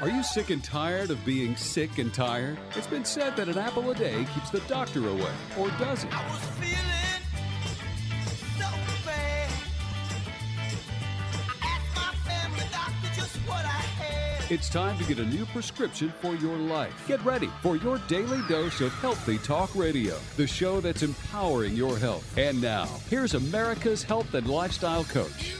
Are you sick and tired of being sick and tired? It's been said that an apple a day keeps the doctor away, or does it? I was feeling so bad. I asked my family doctor just what I had. It's time to get a new prescription for your life. Get ready for your daily dose of Healthy Talk Radio, the show that's empowering your health. And now, here's America's health and lifestyle coach.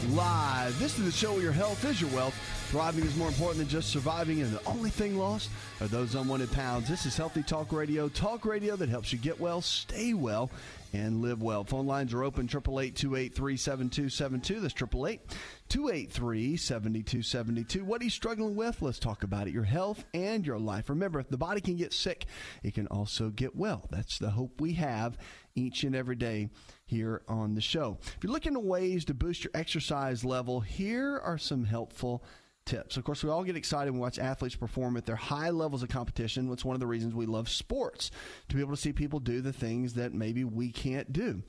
Live. This is the show where your health is your wealth. Thriving is more important than just surviving, and the only thing lost are those unwanted pounds. This is Healthy Talk Radio that helps you get well, stay well, and live well. Phone lines are open, 888-283-7272. That's 888-283-7272. What are you struggling with? Let's talk about it. Your health and your life. Remember, if the body can get sick, it can also get well. That's the hope we have each and every day here on the show. If you're looking at ways to boost your exercise level, here are some helpful tips. Of course, we all get excited when we watch athletes perform at their high levels of competition. It's one of the reasons we love sports, to be able to see people do the things that maybe we can't do.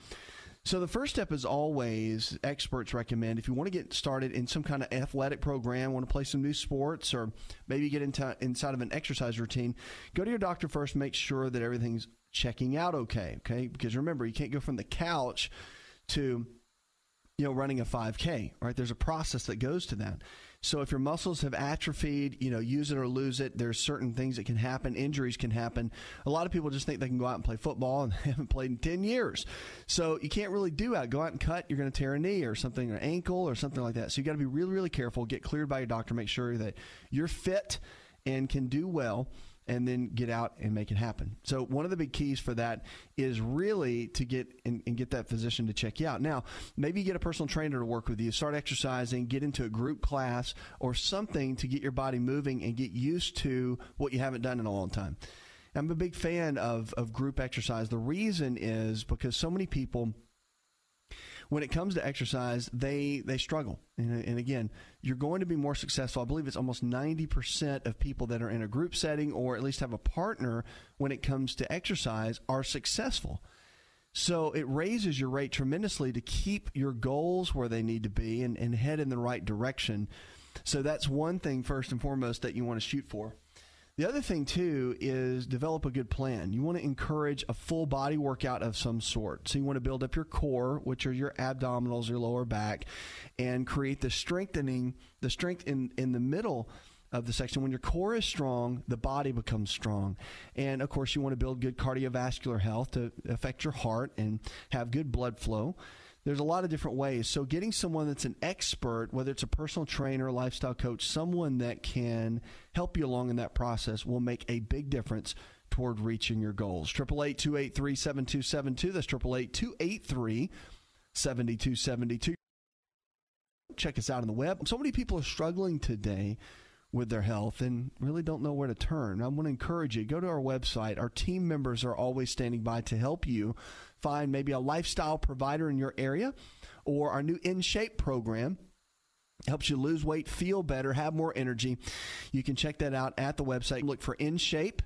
So the first step is always, experts recommend, if you want to get started in some kind of athletic program, want to play some new sports, or maybe get inside of an exercise routine, go to your doctor first, make sure that everything's checking out okay? Because remember, you can't go from the couch to, running a 5K, right? There's a process that goes to that. So if your muscles have atrophied, use it or lose it, there's certain things that can happen. Injuries can happen. A lot of people just think they can go out and play football, and they haven't played in 10 years. So you can't really go out and cut. You're going to tear a knee or something, or an ankle or something like that. So you got to be really, really careful. Get cleared by your doctor. Make sure that you're fit and can do well, and then get out and make it happen. So one of the big keys for that is really to get and get that physician to check you out. Now, maybe you get a personal trainer to work with you, start exercising, get into a group class or something to get your body moving and get used to what you haven't done in a long time. I'm a big fan of group exercise. The reason is because so many people, when it comes to exercise, they struggle. And again, you're going to be more successful. I believe it's almost 90% of people that are in a group setting or at least have a partner when it comes to exercise are successful. So it raises your rate tremendously to keep your goals where they need to be and head in the right direction. So that's one thing, first and foremost, that you want to shoot for. The other thing, too, is develop a good plan. You want to encourage a full body workout of some sort. So you want to build up your core, which are your abdominals, your lower back, and create the strength in the middle of the section. When your core is strong, the body becomes strong. And, of course, you want to build good cardiovascular health to affect your heart and have good blood flow. There's a lot of different ways. So getting someone that's an expert, whether it's a personal trainer, lifestyle coach, someone that can help you along in that process will make a big difference toward reaching your goals. 888-283-7272. That's 888-283-7272. Check us out on the web. So many people are struggling today with their health and really don't know where to turn. I want to encourage you, go to our website. Our team members are always standing by to help you find maybe a lifestyle provider in your area, or our new In Shape program helps you lose weight, feel better, have more energy. You can check that out at the website. Look for In Shape,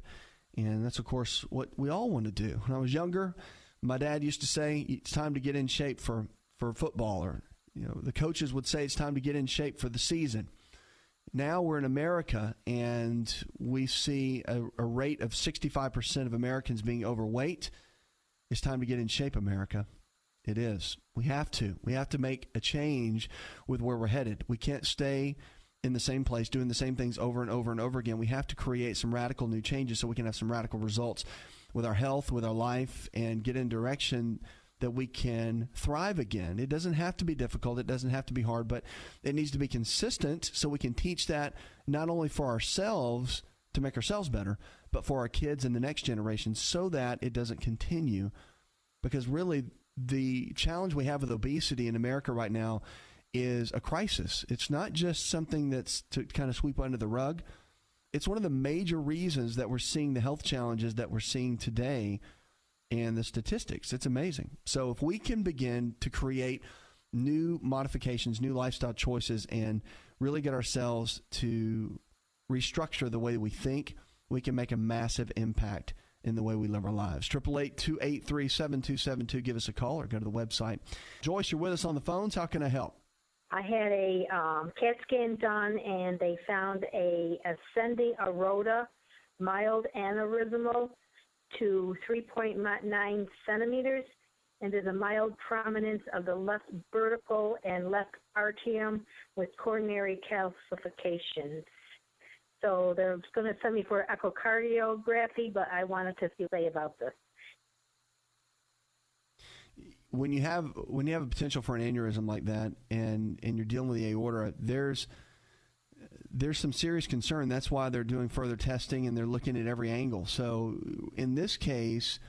and that's, of course, what we all want to do. When I was younger, my dad used to say, it's time to get in shape for football, or the coaches would say it's time to get in shape for the season. Now we're in America, and we see a rate of 65% of Americans being overweight. It's time to get in shape, America. It is. We have to. We have to make a change with where we're headed. We can't stay in the same place doing the same things over and over and over again. We have to create some radical new changes so we can have some radical results with our health, with our life, and get in direction that we can thrive again. It doesn't have to be difficult. It doesn't have to be hard, but it needs to be consistent so we can teach that not only for ourselves to make ourselves better, but for our kids and the next generation so that it doesn't continue. Because really, the challenge we have with obesity in America right now is a crisis. It's not just something that's to kind of sweep under the rug. It's one of the major reasons that we're seeing the health challenges that we're seeing today and the statistics. It's amazing. So if we can begin to create new modifications, new lifestyle choices, and really get ourselves to restructure the way we think, we can make a massive impact in the way we live our lives. 888-283-7272. Give us a call or go to the website. Joyce, you're with us on the phones. How can I help? I had a CAT scan done, and they found a ascending aorta, mild aneurysmal to 3.9 centimeters, and there's a mild prominence of the left vertical and left atrium with coronary calcifications. So they're going to send me for echocardiography, but I wanted to see what they say about this. When you have a potential for an aneurysm like that, and you're dealing with the aorta, there's some serious concern. That's why they're doing further testing and they're looking at every angle. So in this case,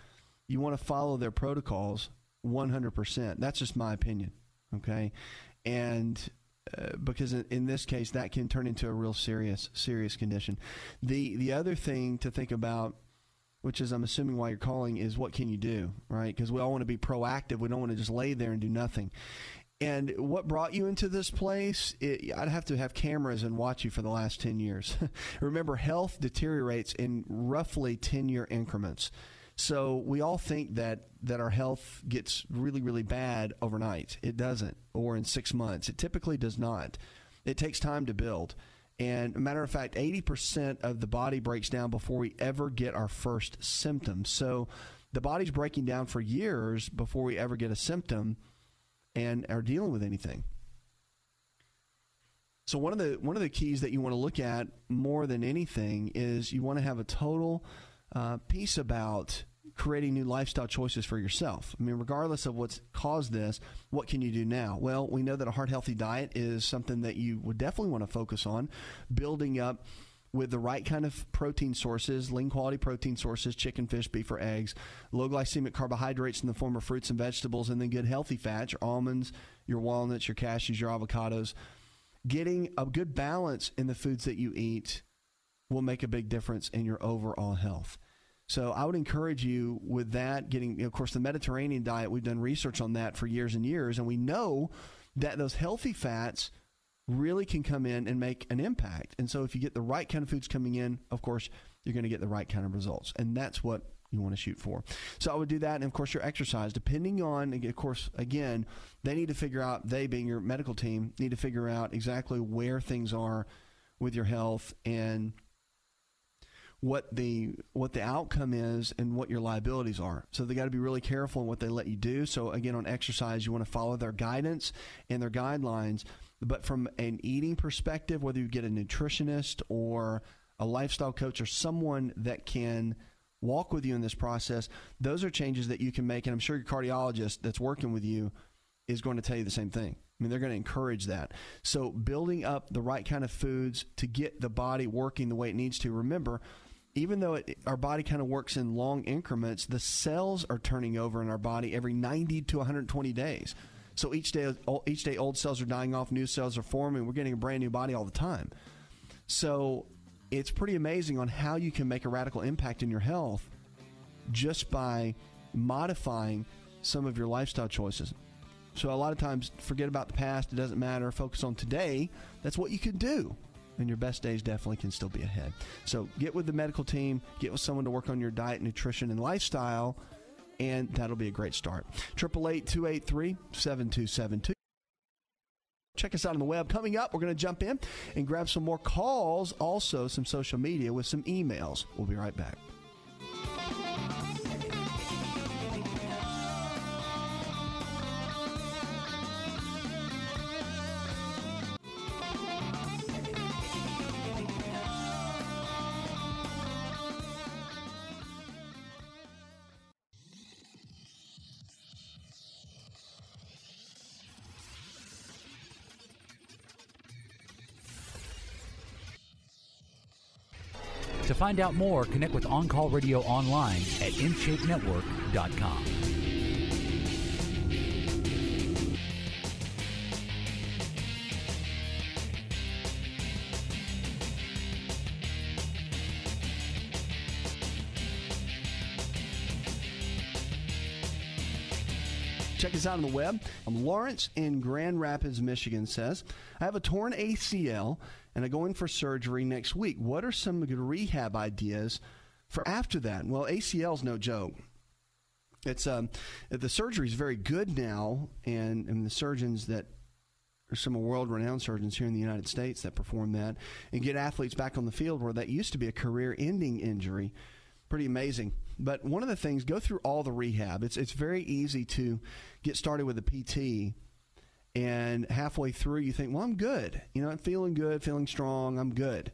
you want to follow their protocols 100%. That's just my opinion, okay? And because in this case, that can turn into a real serious condition. The other thing to think about, which is I'm assuming why you're calling, is what can you do, right? Because we all want to be proactive. We don't want to just lay there and do nothing. And what brought you into this place, I'd have to have cameras and watch you for the last 10 years. Remember, health deteriorates in roughly 10-year increments. So we all think that our health gets really, really bad overnight. It doesn't, or in 6 months. It typically does not. It takes time to build. And a matter of fact, 80% of the body breaks down before we ever get our first symptom. So the body's breaking down for years before we ever get a symptom and are dealing with anything. So one of the keys that you want to look at more than anything is you want to have a total piece about creating new lifestyle choices for yourself. I mean, regardless of what's caused this, what can you do now? Well, we know that a heart-healthy diet is something that you would definitely want to focus on, building up with the right kind of protein sources, lean quality protein sources, chicken, fish, beef, or eggs, low glycemic carbohydrates in the form of fruits and vegetables, and then good healthy fats, your almonds, your walnuts, your cashews, your avocados. Getting a good balance in the foods that you eat will make a big difference in your overall health. So I would encourage you with that, getting, of course, the Mediterranean diet. We've done research on that for years and years, and we know that those healthy fats really can come in and make an impact. And so if you get the right kind of foods coming in, of course, you're going to get the right kind of results. And that's what you want to shoot for. So I would do that. And of course, your exercise, depending on, of course, again, they need to figure out, they being your medical team, need to figure out exactly where things are with your health and what the outcome is and what your liabilities are. So they got to be really careful in what they let you do. So again, on exercise, you want to follow their guidance and their guidelines. But from an eating perspective, whether you get a nutritionist or a lifestyle coach or someone that can walk with you in this process, those are changes that you can make. And I'm sure your cardiologist that's working with you is going to tell you the same thing. I mean, they're going to encourage that. So building up the right kind of foods to get the body working the way it needs to. Remember, even though our body kind of works in long increments, the cells are turning over in our body every 90 to 120 days. So each day old cells are dying off, new cells are forming. We're getting a brand new body all the time. So it's pretty amazing on how you can make a radical impact in your health just by modifying some of your lifestyle choices. So a lot of times, forget about the past. It doesn't matter. Focus on today. That's what you can do. And your best days definitely can still be ahead. So get with the medical team, get with someone to work on your diet, nutrition, and lifestyle, and that'll be a great start. 888-283-7272. Check us out on the web. Coming up, we're going to jump in and grab some more calls, also some social media with some emails. We'll be right back. To find out more, connect with On Call Radio online at InShapeNetwork.com. Check us out on the web. Lawrence in Grand Rapids, Michigan says, I have a torn ACL and I go in for surgery next week. What are some good rehab ideas for after that? Well, ACL is no joke. It's the surgery is very good now, and the surgeons that are some world-renowned surgeons here in the United States that perform that and get athletes back on the field where that used to be a career-ending injury. Pretty amazing. But one of the things, go through all the rehab. It's very easy to get started with a PT, and halfway through you think, well, I'm good. I'm feeling good, feeling strong, I'm good.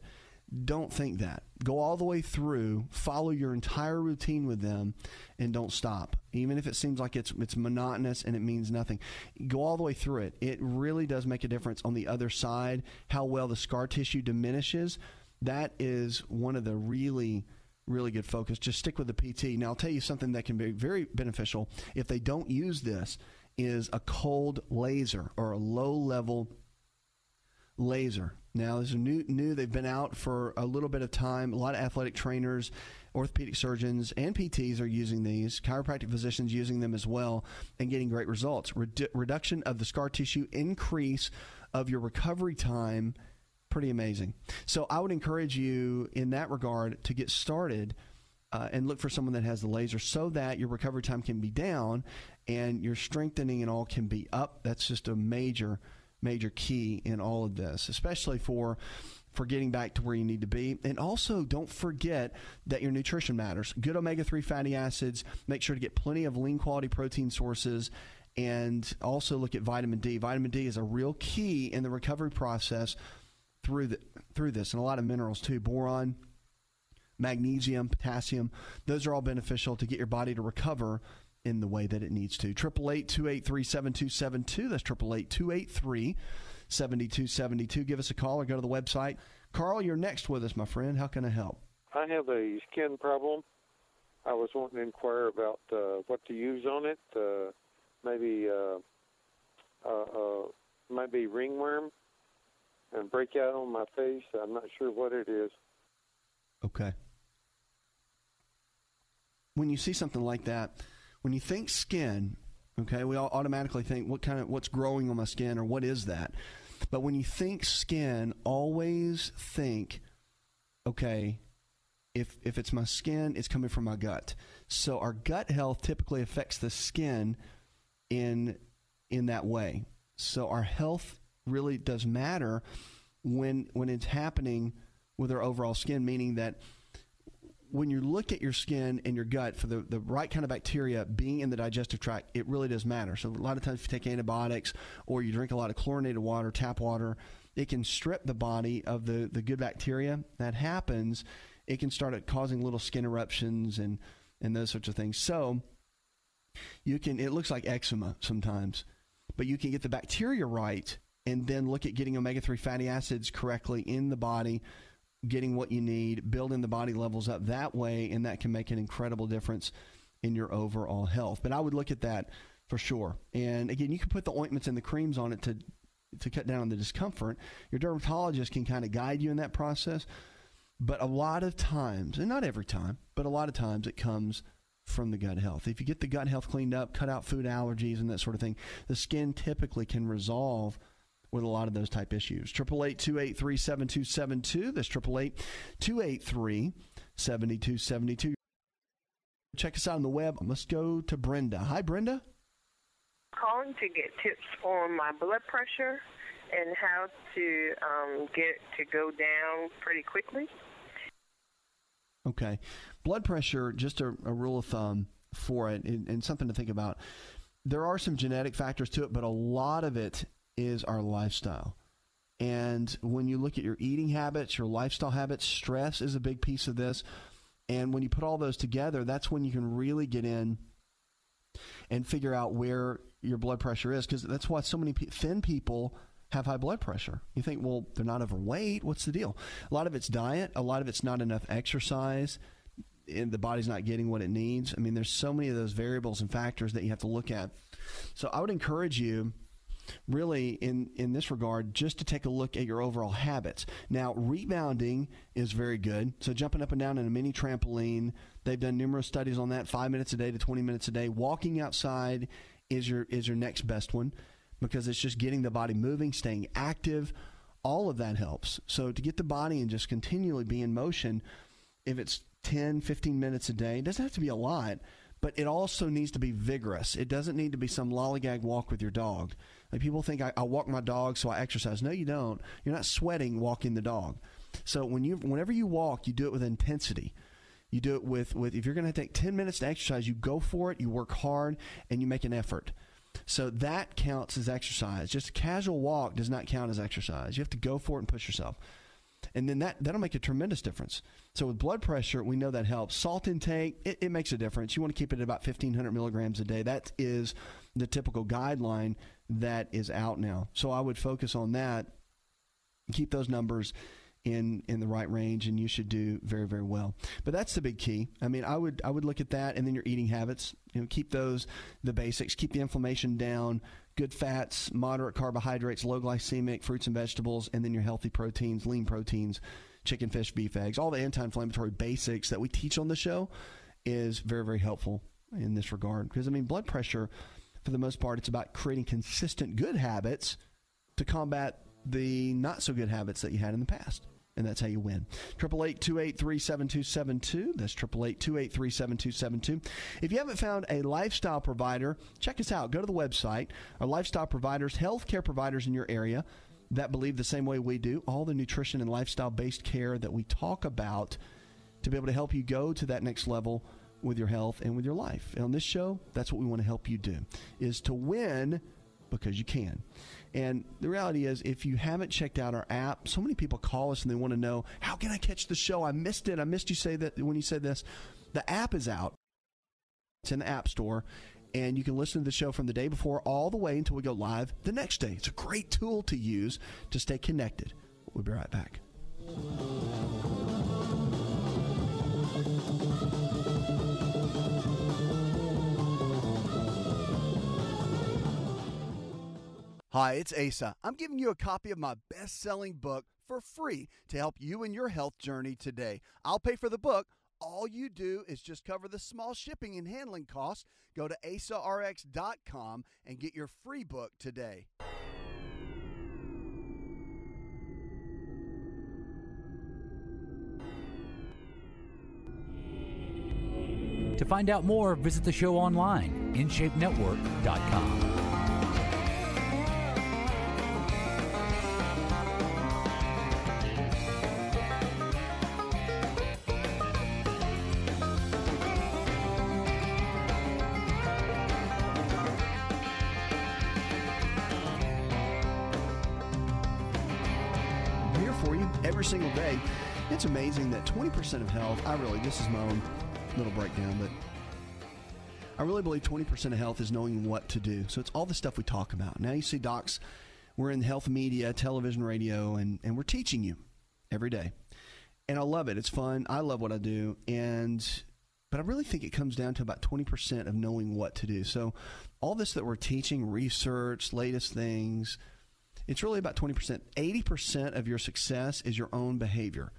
Don't think that. Go all the way through, follow your entire routine with them, and don't stop. Even if it seems like it's monotonous and it means nothing, go all the way through it. It really does make a difference on the other side, how well the scar tissue diminishes. That is one of the really good focus. Just stick with the PT. Now, I'll tell you something that can be very beneficial if they don't use this is a cold laser or a low-level laser. Now, this is new. They've been out for a little bit of time. A lot of athletic trainers, orthopedic surgeons, and PTs are using these. Chiropractic physicians using them as well and getting great results. Reduction of the scar tissue, increase of your recovery time, pretty amazing. So I would encourage you in that regard to get started and look for someone that has the laser so that your recovery time can be down and your strengthening and all can be up. That's just a major key in all of this, especially for getting back to where you need to be. And also, don't forget that your nutrition matters. Good omega-3 fatty acids. Make sure to get plenty of lean quality protein sources, and also look at vitamin D. Vitamin D is a real key in the recovery process through this, and a lot of minerals too. Boron, magnesium, potassium. Those are all beneficial to get your body to recover in the way that it needs to. 888-283-7272. That's 888-283-7272. Give us a call or go to the website. Carl, you're next with us, my friend. How can I help? I have a skin problem. I was wanting to inquire about what to use on it. Maybe ringworm and breakout on my face. I'm not sure what it is. Okay. When you see something like that, when you think skin, okay, we all automatically think what's growing on my skin or what is that? But when you think skin, always think, okay, if it's my skin, it's coming from my gut. So our gut health typically affects the skin in that way. So our health really does matter when it's happening with our overall skin, meaning that when you look at your skin and your gut for the right kind of bacteria being in the digestive tract, it really does matter. So a lot of times if you take antibiotics or you drink a lot of chlorinated water, tap water, it can strip the body of the good bacteria. That happens, it can start causing little skin eruptions and those sorts of things. So it looks like eczema sometimes, but you can get the bacteria right and then look at getting omega-3 fatty acids correctly in the body, getting what you need, building the body levels up that way, and that can make an incredible difference in your overall health. But I would look at that for sure. And again, you can put the ointments and the creams on it to cut down on the discomfort. Your dermatologist can kind of guide you in that process. But a lot of times, and not every time, but a lot of times it comes from the gut health. If you get the gut health cleaned up, cut out food allergies and that sort of thing, the skin typically can resolve with a lot of those type issues. 888-283-7272. That's 888-283-7272. Check us out on the web. Let's go to Brenda. Hi, Brenda. Calling to get tips on my blood pressure and how to get it to go down pretty quickly. Okay. Blood pressure, just a rule of thumb for it, and something to think about. There are some genetic factors to it, but a lot of it is our lifestyle. And when you look at your eating habits, your lifestyle habits, stress is a big piece of this. And when you put all those together, that's when you can really get in and figure out where your blood pressure is, because that's why so many thin people have high blood pressure. You think, well, they're not overweight. What's the deal? A lot of it's diet. A lot of it's not enough exercise. And the body's not getting what it needs. I mean, there's so many of those variables and factors that you have to look at. So I would encourage you really in this regard just to take a look at your overall habits. Now, rebounding is very good. So jumping up and down in a mini trampoline, they've done numerous studies on that, 5 minutes a day to 20 minutes a day. Walking outside is your next best one, because it's just getting the body moving, staying active. All of that helps. So to get the body and just continually be in motion, if it's 10, 15 minutes a day, it doesn't have to be a lot, but it also needs to be vigorous. It doesn't need to be some lollygag walk with your dog. Like people think I walk my dog so I exercise. No, you don't. You're not sweating walking the dog. So whenever you walk, you do it with intensity. You do it with if you're going to take 10 minutes to exercise, you go for it, you work hard, and you make an effort. So that counts as exercise. Just a casual walk does not count as exercise. You have to go for it and push yourself. And then that'll make a tremendous difference. So with blood pressure, we know that helps. Salt intake, it makes a difference. You want to keep it at about 1,500 milligrams a day. That is the typical guideline that is out now. So I would focus on that, keep those numbers in the right range, and you should do very, very well. But that's the big key. I mean, I would look at that, and then your eating habits. Keep those the basics. Keep the inflammation down. Good fats, moderate carbohydrates, low glycemic fruits and vegetables, and then your healthy proteins, lean proteins, chicken, fish, beef, eggs. All the anti-inflammatory basics that we teach on the show is very, very helpful in this regard. Because, I mean, blood pressure, for the most part, it's about creating consistent good habits to combat the not-so-good habits that you had in the past. And that's how you win. 888-283-7272. That's 888-283-7272. If you haven't found a lifestyle provider, check us out. Go to the website. Our lifestyle providers, healthcare providers in your area that believe the same way we do, all the nutrition and lifestyle-based care that we talk about to be able to help you go to that next level with your health and with your life. And on this show, that's what we want to help you do, is to win because you can. And the reality is, if you haven't checked out our app, so many people call us and they want to know, how can I catch the show? I missed it. I missed you say that when you said this. The app is out. It's in the App Store, and you can listen to the show from the day before all the way until we go live the next day. It's a great tool to use to stay connected. We'll be right back. Hi, it's Asa. I'm giving you a copy of my best-selling book for free to help you in your health journey today. I'll pay for the book. All you do is just cover the small shipping and handling costs. Go to asarx.com and get your free book today. To find out more, visit the show online, InShapeNetwork.com. Every single day. It's amazing that 20% of health, this is my own little breakdown, but I really believe 20% of health is knowing what to do. So it's all the stuff we talk about. Now you see docs, we're in health media, television, radio, and we're teaching you every day. And I love it. It's fun. I love what I do. But I really think it comes down to about 20% of knowing what to do. So all this that we're teaching, research, latest things, it's really about 20%. 80% of your success is your own behavior.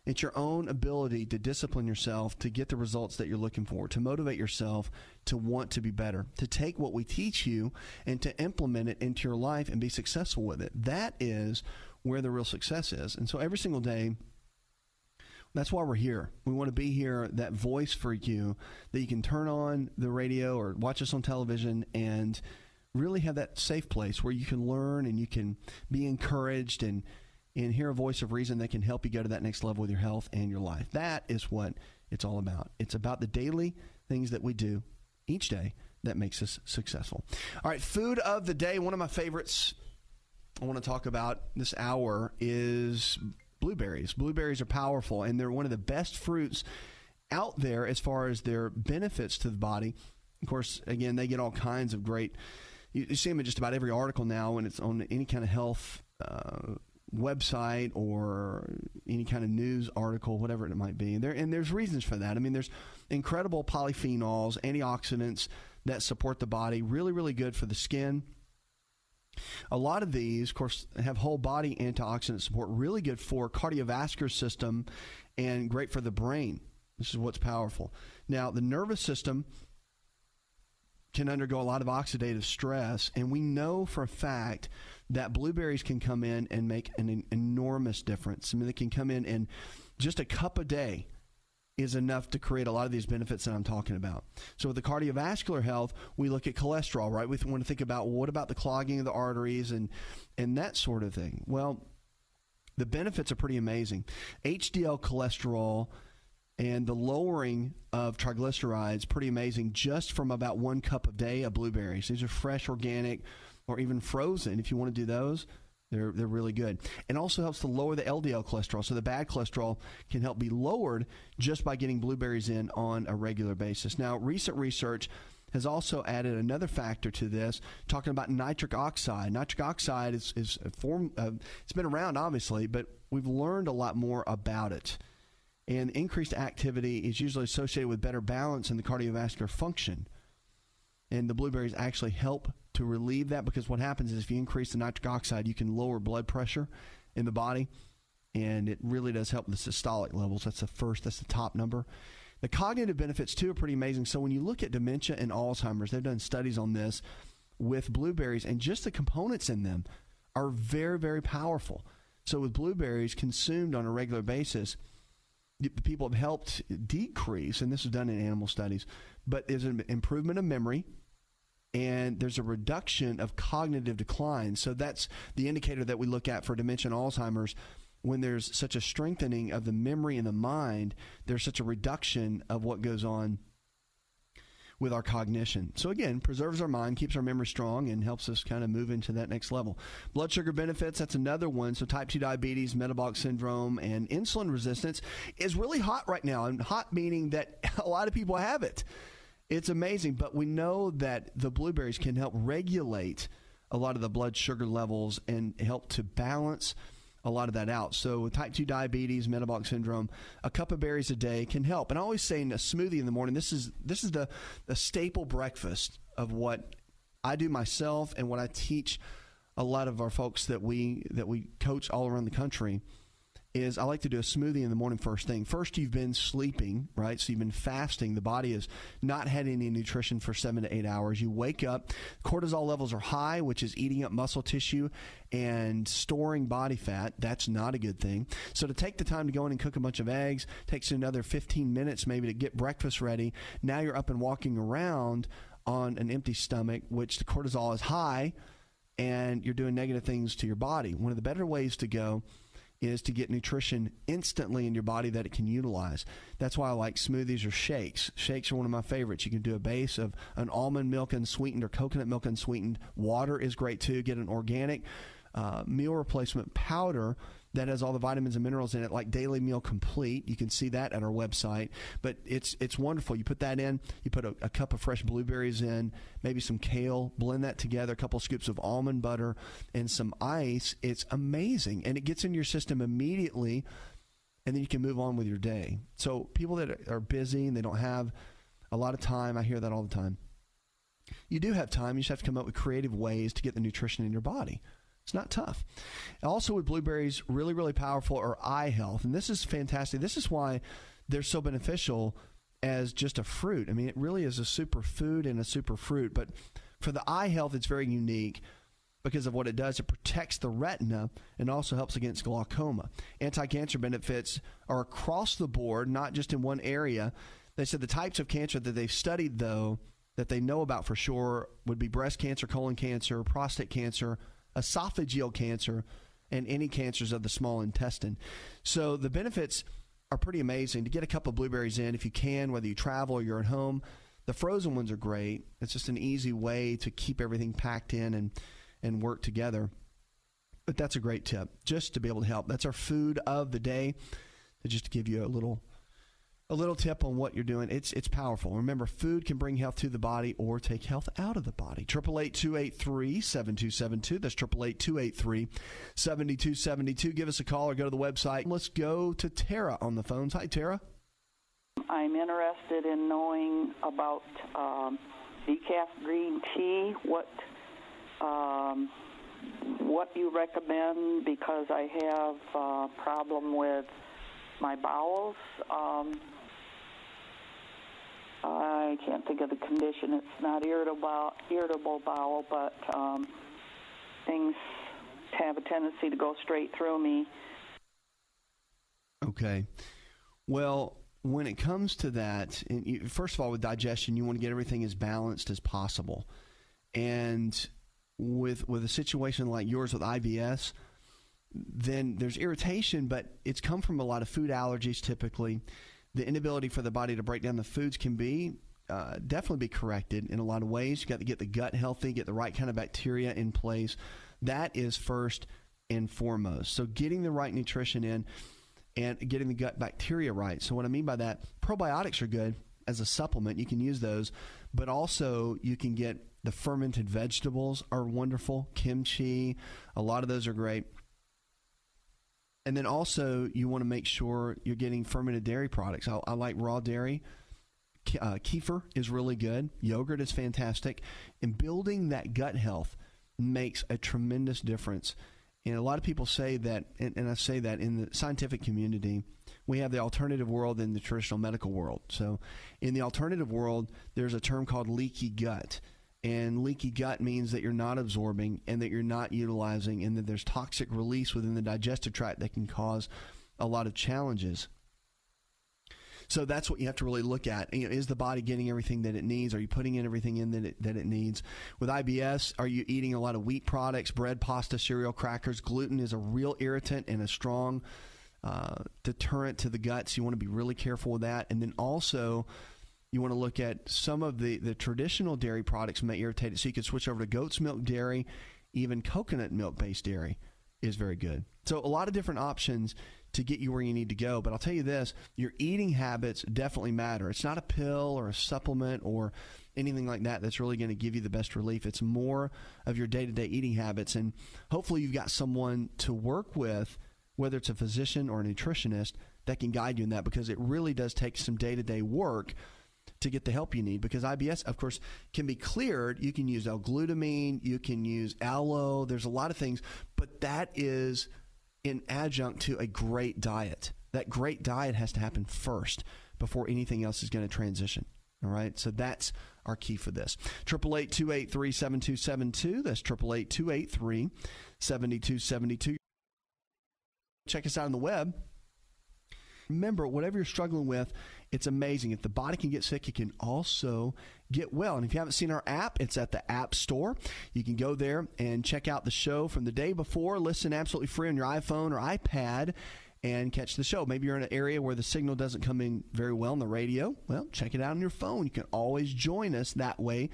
It's your own ability to discipline yourself to get the results that you're looking for, to motivate yourself to want to be better, to take what we teach you and to implement it into your life and be successful with it. That is where the real success is. And so every single day, that's why we're here. We want to be here, that voice for you, that you can turn on the radio or watch us on television and really have that safe place where you can learn and you can be encouraged and hear a voice of reason that can help you go to that next level with your health and your life. That is what it's all about. It's about the daily things that we do each day that makes us successful. All right, food of the day. One of my favorites I want to talk about this hour is blueberries. Blueberries are powerful, and they're one of the best fruits out there as far as their benefits to the body. Of course, again, they get all kinds of great... You see them in just about every article now when it's on any kind of health website or any kind of news article, whatever it might be. And there's reasons for that. I mean, there's incredible polyphenols, antioxidants that support the body, really, really good for the skin. A lot of these, of course, have whole body antioxidant support, really good for cardiovascular system and great for the brain. This is what's powerful. Now, the nervous system can undergo a lot of oxidative stress, and we know for a fact that blueberries can come in and make an enormous difference. I mean, they can come in and just a cup a day is enough to create a lot of these benefits that I'm talking about. So with the cardiovascular health, we look at cholesterol, right? We want to think about, well, what about the clogging of the arteries and that sort of thing? Well, the benefits are pretty amazing. HDL cholesterol and the lowering of triglycerides, pretty amazing, just from about 1 cup a day of blueberries. These are fresh, organic, or even frozen. If you want to do those, they're really good. And also helps to lower the LDL cholesterol. So the bad cholesterol can help be lowered just by getting blueberries in on a regular basis. Now, recent research has also added another factor to this, talking about nitric oxide. Nitric oxide is a form it's been around, obviously, but we've learned a lot more about it. And increased activity is usually associated with better balance in the cardiovascular function. And the blueberries actually help to relieve that, because what happens is if you increase the nitric oxide, you can lower blood pressure in the body, and it really does help the systolic levels. That's the top number. The cognitive benefits, too, are pretty amazing. So when you look at dementia and Alzheimer's, they've done studies on this with blueberries, and just the components in them are very, very powerful. So with blueberries consumed on a regular basis, people have helped decrease, and this is done in animal studies, but there's an improvement of memory, and there's a reduction of cognitive decline. So that's the indicator that we look at for dementia and Alzheimer's. When there's such a strengthening of the memory and the mind, there's such a reduction of what goes on with our cognition. So again, preserves our mind, keeps our memory strong, and helps us kind of move into that next level. Blood sugar benefits, that's another one. So type 2 diabetes, metabolic syndrome, and insulin resistance is really hot right now. And hot meaning that a lot of people have it. It's amazing, but we know that the blueberries can help regulate a lot of the blood sugar levels and help to balance a lot of that out. So with type 2 diabetes, metabolic syndrome, a cup of berries a day can help. And I always say in a smoothie in the morning, this is the staple breakfast of what I do myself and what I teach a lot of our folks that we coach all around the country. Is I like to do a smoothie in the morning first thing. First, you've been sleeping, right? So you've been fasting. The body has not had any nutrition for 7 to 8 hours. You wake up, cortisol levels are high, which is eating up muscle tissue and storing body fat. That's not a good thing. So to take the time to go in and cook a bunch of eggs, takes you another 15 minutes maybe to get breakfast ready. Now you're up and walking around on an empty stomach, which the cortisol is high, and you're doing negative things to your body. One of the better ways to go is to get nutrition instantly in your body that it can utilize. That's why I like smoothies or shakes. Shakes are one of my favorites. You can do a base of an almond milk unsweetened or coconut milk unsweetened. Water is great too. Get an organic meal replacement powder that has all the vitamins and minerals in it, like Daily Meal Complete. You can see that at our website. But it's wonderful. You put that in. You put a cup of fresh blueberries in, maybe some kale, blend that together, a couple scoops of almond butter, and some ice. It's amazing. And it gets in your system immediately, and then you can move on with your day. So people that are busy and they don't have a lot of time, I hear that all the time. You do have time. You just have to come up with creative ways to get the nutrition in your body. It's not tough. Also with blueberries, really, really powerful are eye health. And this is fantastic. This is why they're so beneficial as just a fruit. I mean, it really is a superfood and a super fruit. But for the eye health, it's very unique because of what it does. It protects the retina and also helps against glaucoma. Anti-cancer benefits are across the board, not just in one area. They said the types of cancer that they've studied, though, that they know about for sure would be breast cancer, colon cancer, prostate cancer, esophageal cancer, and any cancers of the small intestine. So the benefits are pretty amazing. To get a cup of blueberries in, if you can, whether you travel or you're at home, the frozen ones are great. It's just an easy way to keep everything packed in and work together. But that's a great tip, just to be able to help. That's our food of the day, just to give you a little tip on what you're doing. It's powerful. Remember, food can bring health to the body or take health out of the body. 888-283-7272. That's 888-283-7272. Give us a call or go to the website. Let's go to Tara on the phones. Hi, Tara. I'm interested in knowing about decaf green tea, what you recommend, because I have a problem with my bowels. I I can't think of the condition. It's not irritable bowel, but things have a tendency to go straight through me. Okay. Well, when it comes to that, first of all, with digestion, you want to get everything as balanced as possible. And with a situation like yours with IBS, then there's irritation, but it's come from a lot of food allergies typically. The inability for the body to break down the foods can be definitely be corrected in a lot of ways. You got to get the gut healthy, get the right kind of bacteria in place. That is first and foremost. So getting the right nutrition in and getting the gut bacteria right. So what I mean by that, probiotics are good as a supplement. You can use those, but also you can get the fermented vegetables are wonderful. Kimchi, a lot of those are great. And then also you want to make sure you're getting fermented dairy products. I like raw dairy. Kefir is really good. Yogurt is fantastic. And building that gut health makes a tremendous difference. And a lot of people say that, and I say that in the scientific community, we have the alternative world and the traditional medical world. So in the alternative world, there's a term called leaky gut. And leaky gut means that you're not absorbing and that you're not utilizing and that there's toxic release within the digestive tract that can cause a lot of challenges. So that's what you have to really look at. Is the body getting everything that it needs? Are you putting in everything in that it needs? With IBS, are you eating a lot of wheat products, bread, pasta, cereal, crackers? Gluten is a real irritant and a strong deterrent to the gut, so you want to be really careful with that. And then also, you want to look at some of the traditional dairy products may irritate it, so you can switch over to goat's milk dairy. Even coconut milk-based dairy is very good. So a lot of different options to get you where you need to go. But I'll tell you this, your eating habits definitely matter. It's not a pill or a supplement or anything like that that's really going to give you the best relief. It's more of your day-to-day eating habits. And hopefully you've got someone to work with, whether it's a physician or a nutritionist, that can guide you in that, because it really does take some day-to-day work to get the help you need, because IBS, of course, can be cleared. You can use L-glutamine, you can use aloe, there's a lot of things, but that is in adjunct to a great diet. That great diet has to happen first before anything else is going to transition. All right, so that's our key for this. 888-283-7272. That's 888-283-7272. Check us out on the web. Remember, whatever you're struggling with, it's amazing. If the body can get sick, it can also get well. And if you haven't seen our app, it's at the App Store. You can go there and check out the show from the day before, listen absolutely free on your iPhone or iPad, and catch the show. Maybe you're in an area where the signal doesn't come in very well on the radio. Well, check it out on your phone. You can always join us that way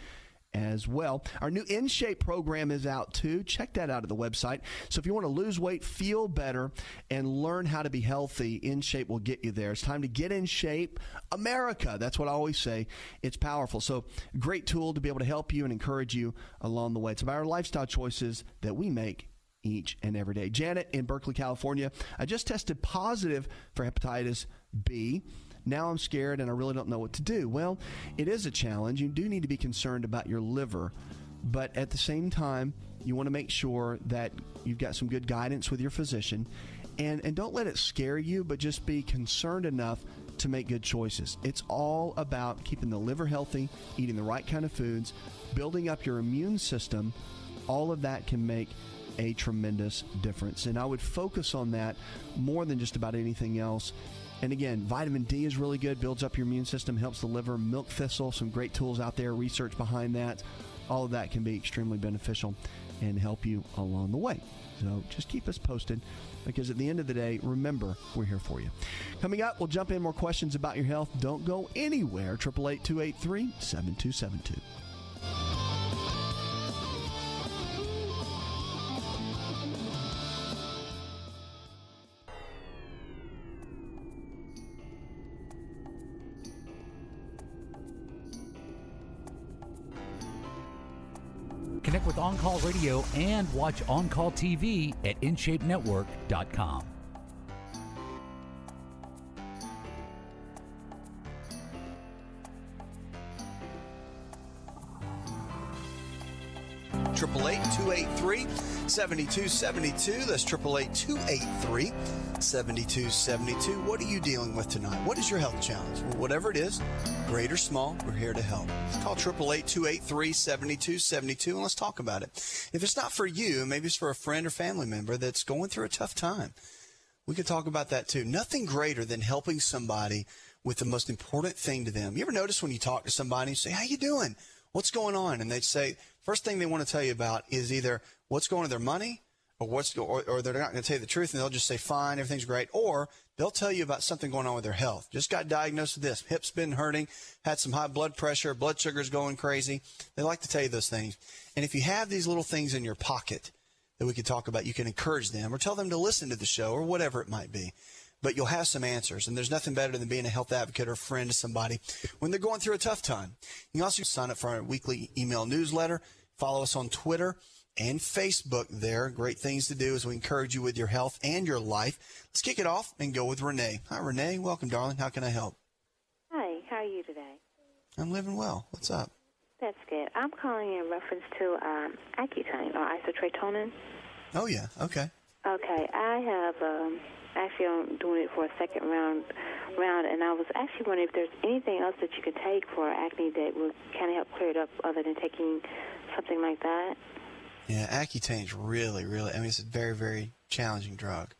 as well. Our new In Shape program is out too. Check that out at the website. So if you want to lose weight, feel better, and learn how to be healthy, In Shape will get you there. It's time to get in shape. America, that's what I always say. It's powerful. So great tool to be able to help you and encourage you along the way. It's about our lifestyle choices that we make each and every day. Janet in Berkeley, California. I just tested positive for hepatitis B. Now I'm scared and I really don't know what to do. Well, it is a challenge. You do need to be concerned about your liver. But at the same time, you want to make sure that you've got some good guidance with your physician. And don't let it scare you, but just be concerned enough to make good choices. It's all about keeping the liver healthy, eating the right kind of foods, building up your immune system. All of that can make a tremendous difference. And I would focus on that more than just about anything else. And again, vitamin D is really good, builds up your immune system, helps the liver. Milk thistle, some great tools out there, research behind that. All of that can be extremely beneficial and help you along the way. So just keep us posted, because at the end of the day, remember, we're here for you. Coming up, we'll jump in more questions about your health. Don't go anywhere. 888-283-7272. Connect with On Call Radio and watch On Call TV at InShapeNetwork.com. 888-283-7272. That's 888-283-7272. What are you dealing with tonight? What is your health challenge? Well, whatever it is, great or small, we're here to help. Call 888-283-7272 and let's talk about it. If it's not for you, maybe it's for a friend or family member that's going through a tough time. We could talk about that too. Nothing greater than helping somebody with the most important thing to them. You ever notice when you talk to somebody, you say, how you doing? What's going on? And they say, first thing they want to tell you about is either what's going on with their money or they're not going to tell you the truth and they'll just say, fine, everything's great. Or they'll tell you about something going on with their health. Just got diagnosed with this. Hip's been hurting, had some high blood pressure, blood sugar's going crazy. They like to tell you those things. And if you have these little things in your pocket that we could talk about, you can encourage them or tell them to listen to the show or whatever it might be. But you'll have some answers, and there's nothing better than being a health advocate or a friend to somebody when they're going through a tough time. You can also sign up for our weekly email newsletter, follow us on Twitter and Facebook there. Great things to do as we encourage you with your health and your life. Let's kick it off and go with Renee. Hi, Renee. Welcome, darling. How can I help? Hi. How are you today? I'm living well. What's up? That's good. I'm calling in reference to Accutane or isotretinoin. Oh, yeah. Okay. Okay. I have actually I'm doing it for a second round, and I was actually wondering if there's anything else that you could take for acne that would kind of help clear it up other than taking something like that. Yeah, Accutane's really, I mean, it's a very, very challenging drug.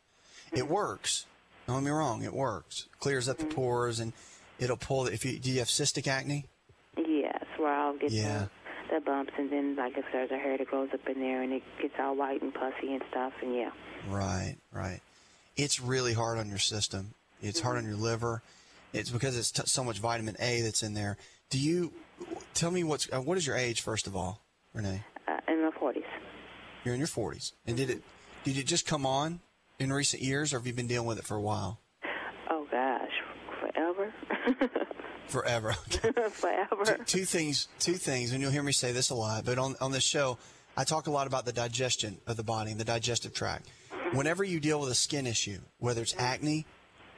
Mm-hmm. It works. Don't get me wrong, it works. Clears up the pores, and it'll pull. Do you have cystic acne? Yes, where I'll get the bumps, and then like if there's a hair that grows up in there, and it gets all white and puffy and stuff, and yeah. Right. It's really hard on your system. It's hard on your liver. It's because it's so much vitamin A that's in there. Do you tell me what is your age first of all, Renee? In my 40s. You're in your 40s, and did it just come on in recent years, or have you been dealing with it for a while? Oh gosh, forever. Forever. Forever. Two things, and you'll hear me say this a lot, but on this show, I talk a lot about the digestion of the body and the digestive tract. Whenever you deal with a skin issue, whether it's acne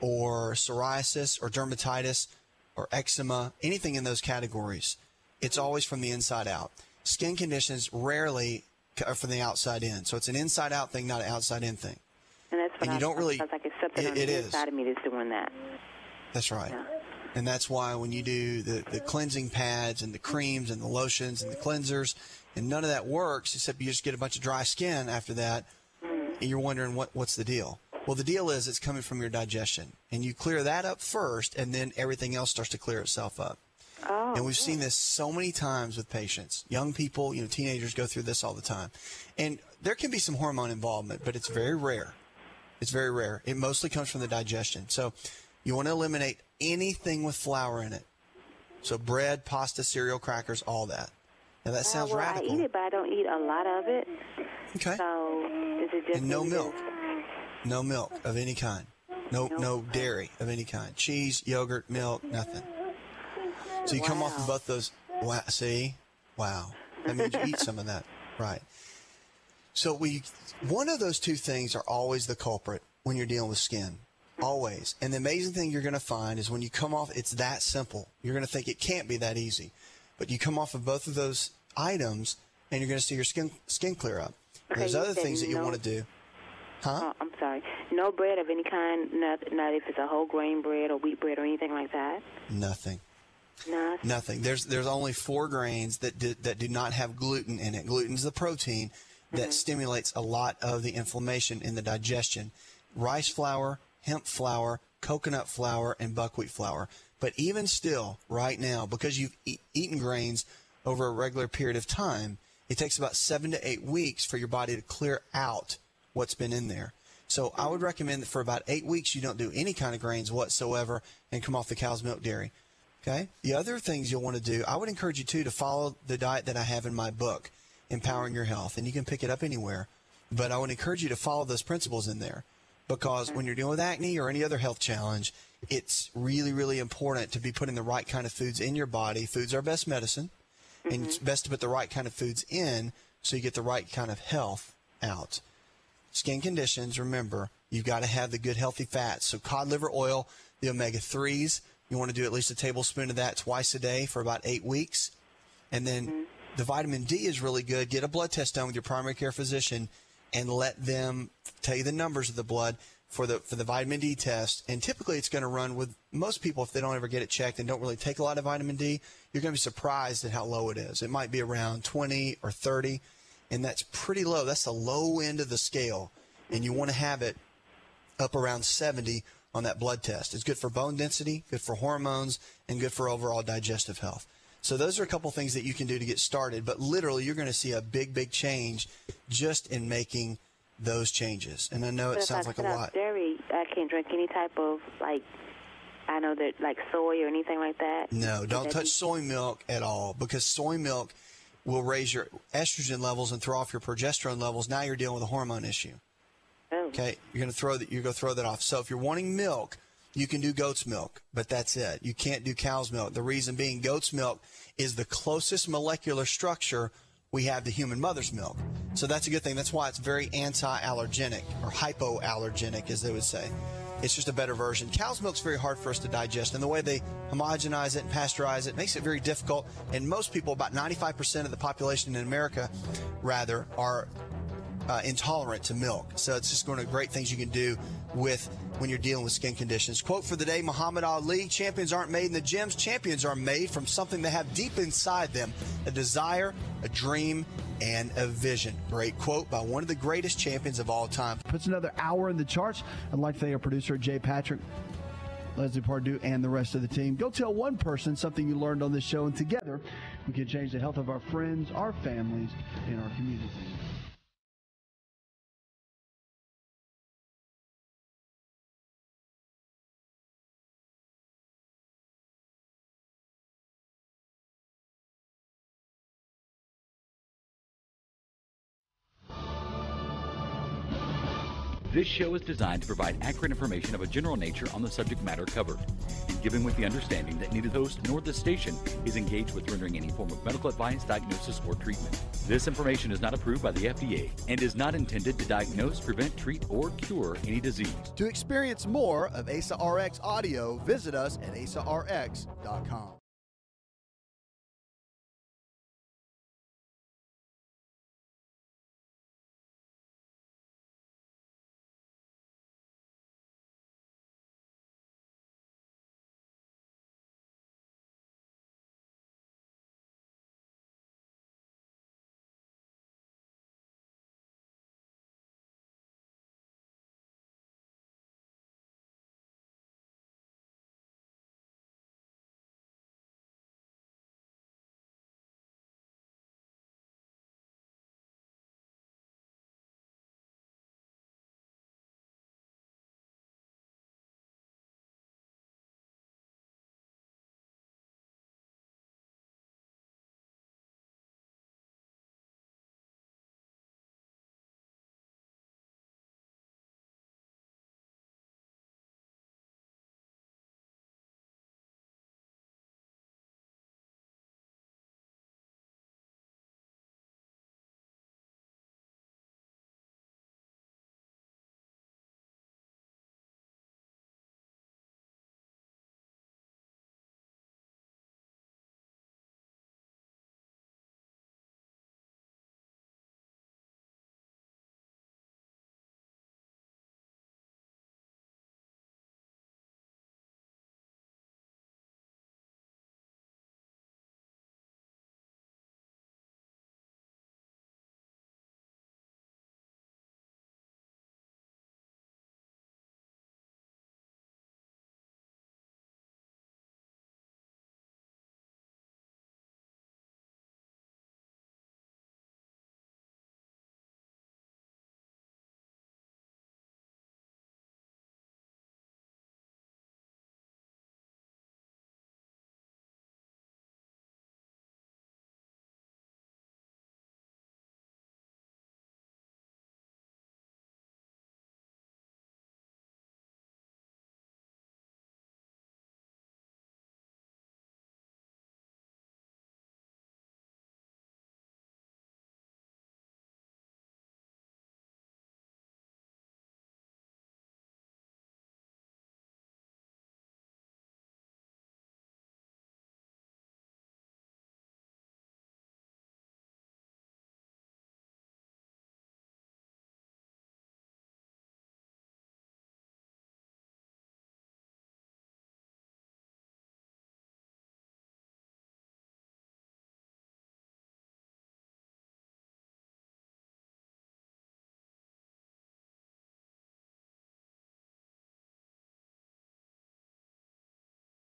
or psoriasis or dermatitis or eczema, anything in those categories, it's always from the inside out. Skin conditions rarely are from the outside in. So it's an inside-out thing, not an outside-in thing. And that's what you don't really. Sounds like it's something on the inside of me that's doing that. That's right. Yeah. And that's why when you do the cleansing pads and the creams and the lotions and the cleansers, and none of that works except you just get a bunch of dry skin after that, and you're wondering what's the deal. Well, the deal is it's coming from your digestion. And you clear that up first, and then everything else starts to clear itself up. Oh, and we've seen this so many times with patients. Young people, teenagers go through this all the time. And there can be some hormone involvement, but it's very rare. It's very rare. It mostly comes from the digestion. So you want to eliminate anything with flour in it. So bread, pasta, cereal, crackers, all that. Now, that sounds radical. I eat it, but I don't eat a lot of it. Okay. So is it just... And no milk. No milk of any kind. No dairy of any kind. Cheese, yogurt, milk, nothing. So you come off of both those. Wow, see? Wow. That means you eat some of that. Right. So one of those two things are always the culprit when you're dealing with skin. Always. And the amazing thing you're going to find is when you come off, it's that simple. You're going to think it can't be that easy. But you come off of both of those items, and you're going to see your skin clear up. Okay, there's other things that you want to do. Huh? Oh, I'm sorry. No bread of any kind, not if it's a whole grain bread or wheat bread or anything like that? Nothing. Nothing. There's only 4 grains that do not have gluten in it. Gluten's the protein that stimulates a lot of the inflammation in the digestion. Rice flour, hemp flour, coconut flour, and buckwheat flour. But even still, right now, because you've eaten grains over a regular period of time, it takes about 7 to 8 weeks for your body to clear out what's been in there. So I would recommend that for about 8 weeks you don't do any kind of grains whatsoever and come off the cow's milk dairy. Okay? The other things you'll want to do, I would encourage you, too, to follow the diet that I have in my book, Empowering Your Health. And you can pick it up anywhere. But I would encourage you to follow those principles in there. Because when you're dealing with acne or any other health challenge, it's really, really important to be putting the right kind of foods in your body. Foods are best medicine. And it's best to put the right kind of foods in so you get the right kind of health out. Skin conditions, remember, you've got to have the good, healthy fats. So cod liver oil, the omega-3s, you want to do at least a tablespoon of that twice a day for about 8 weeks. And then the vitamin D is really good. Get a blood test done with your primary care physician and let them tell you the numbers of the blood for the vitamin D test. And typically it's going to run with most people, if they don't ever get it checked and don't really take a lot of vitamin D, you're going to be surprised at how low it is. It might be around 20 or 30, and that's pretty low. That's the low end of the scale, and you want to have it up around 70 on that blood test. It's good for bone density, good for hormones, and good for overall digestive health. So those are a couple things that you can do to get started, but literally you're going to see a big, big change just in making those changes. And I know it sounds like a lot. Dairy, I can't drink any type of, like, I know that, like soy or anything like that. No, don't touch soy milk at all, because soy milk will raise your estrogen levels and throw off your progesterone levels. Now you're dealing with a hormone issue. Oh. Okay, you're going to throw that off. So if you're wanting milk, you can do goat's milk, but that's it. You can't do cow's milk. The reason being, goat's milk is the closest molecular structure we have to human mother's milk. So that's a good thing. That's why it's very anti-allergenic, or hypoallergenic, as they would say. It's just a better version. Cow's milk's very hard for us to digest, and the way they homogenize it and pasteurize it makes it very difficult. And most people, about 95% of the population in America, rather, are intolerant to milk. So it's just one of the great things you can do with when you're dealing with skin conditions. Quote for the day, Muhammad Ali: champions aren't made in the gyms. Champions are made from something they have deep inside them: a desire, a dream, and a vision. Great quote by one of the greatest champions of all time. Puts another hour in the charts. I'd like to thank our producer, Jay Patrick, Leslie Pardue, and the rest of the team. Go tell one person something you learned on this show, and together we can change the health of our friends, our families, and our communities. This show is designed to provide accurate information of a general nature on the subject matter covered, and given with the understanding that neither the host nor the station is engaged with rendering any form of medical advice, diagnosis, or treatment. This information is not approved by the FDA and is not intended to diagnose, prevent, treat, or cure any disease. To experience more of Asa Rx audio, visit us at asarx.com.